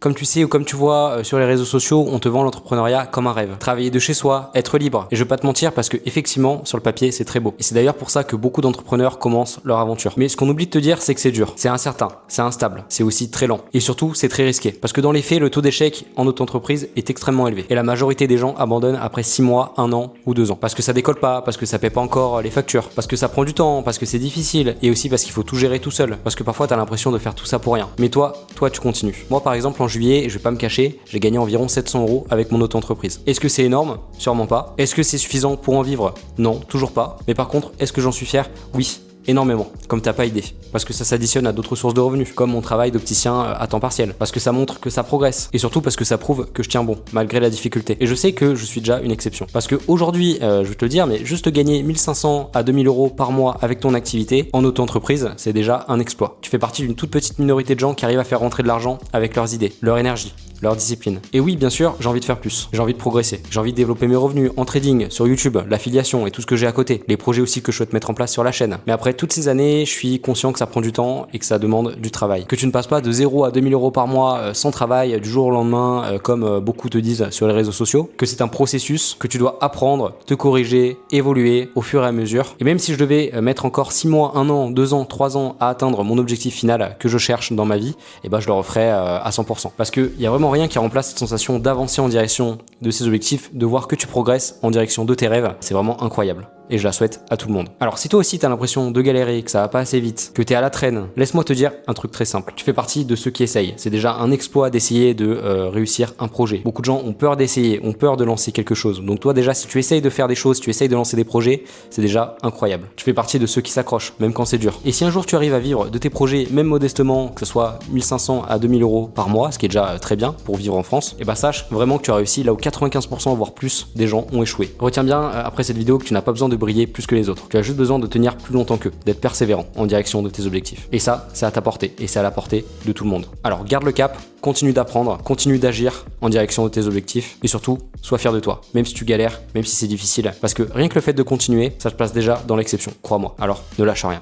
Comme tu sais ou comme tu vois sur les réseaux sociaux, on te vend l'entrepreneuriat comme un rêve. Travailler de chez soi, être libre. Et je vais pas te mentir parce que effectivement, sur le papier, c'est très beau. Et c'est d'ailleurs pour ça que beaucoup d'entrepreneurs commencent leur aventure. Mais ce qu'on oublie de te dire, c'est que c'est dur, c'est incertain, c'est instable, c'est aussi très lent. Et surtout, c'est très risqué. Parce que dans les faits, le taux d'échec en auto-entreprise est extrêmement élevé. Et la majorité des gens abandonnent après 6 mois, 1 an ou 2 ans. Parce que ça décolle pas, parce que ça paie pas encore les factures, parce que ça prend du temps, parce que c'est difficile. Et aussi parce qu'il faut tout gérer tout seul. Parce que parfois, t'as l'impression de faire tout ça pour rien. Mais toi, tu continues. Moi, par exemple, en juillet, je vais pas me cacher, j'ai gagné environ 700 € avec mon auto-entreprise. Est-ce que c'est énorme? Sûrement pas. Est-ce que c'est suffisant pour en vivre? Non, toujours pas. Mais par contre, est-ce que j'en suis fier? Oui. Énormément, comme t'as pas idée. Parce que ça s'additionne à d'autres sources de revenus, comme mon travail d'opticien à temps partiel. Parce que ça montre que ça progresse. Et surtout parce que ça prouve que je tiens bon, malgré la difficulté. Et je sais que je suis déjà une exception. Parce que aujourd'hui, je vais te le dire, mais juste gagner 1500 à 2000 € par mois avec ton activité en auto-entreprise, c'est déjà un exploit. Tu fais partie d'une toute petite minorité de gens qui arrivent à faire rentrer de l'argent avec leurs idées, leur énergie, leur discipline. Et oui, bien sûr, j'ai envie de faire plus. J'ai envie de progresser. J'ai envie de développer mes revenus en trading, sur YouTube, l'affiliation et tout ce que j'ai à côté. Les projets aussi que je souhaite mettre en place sur la chaîne. Mais après toutes ces années, je suis conscient que ça prend du temps et que ça demande du travail. Que tu ne passes pas de 0 à 2000 € par mois sans travail du jour au lendemain, comme beaucoup te disent sur les réseaux sociaux. Que c'est un processus que tu dois apprendre, te corriger, évoluer au fur et à mesure. Et même si je devais mettre encore 6 mois, 1 an, 2 ans, 3 ans à atteindre mon objectif final que je cherche dans ma vie, et ben je le referais à 100%. Parce qu'il y a vraiment rien qui remplace cette sensation d'avancer en direction de ses objectifs, de voir que tu progresses en direction de tes rêves. C'est vraiment incroyable. Et je la souhaite à tout le monde. Alors si toi aussi t'as l'impression de galérer, que ça va pas assez vite, que t'es à la traîne, laisse-moi te dire un truc très simple. Tu fais partie de ceux qui essayent. C'est déjà un exploit d'essayer de réussir un projet. Beaucoup de gens ont peur d'essayer, ont peur de lancer quelque chose. Donc toi déjà, si tu essayes de faire des choses, si tu essayes de lancer des projets, c'est déjà incroyable. Tu fais partie de ceux qui s'accrochent, même quand c'est dur. Et si un jour tu arrives à vivre de tes projets, même modestement, que ce soit 1500 à 2000 € par mois, ce qui est déjà très bien pour vivre en France, et bah sache vraiment que tu as réussi là où 95% voire plus des gens ont échoué. Retiens bien après cette vidéo que tu n'as pas besoin de briller plus que les autres. Tu as juste besoin de tenir plus longtemps qu'eux, d'être persévérant en direction de tes objectifs. Et ça, c'est à ta portée et c'est à la portée de tout le monde. Alors garde le cap, continue d'apprendre, continue d'agir en direction de tes objectifs et surtout, sois fier de toi, même si tu galères, même si c'est difficile. Parce que rien que le fait de continuer, ça te place déjà dans l'exception, crois-moi. Alors ne lâche rien.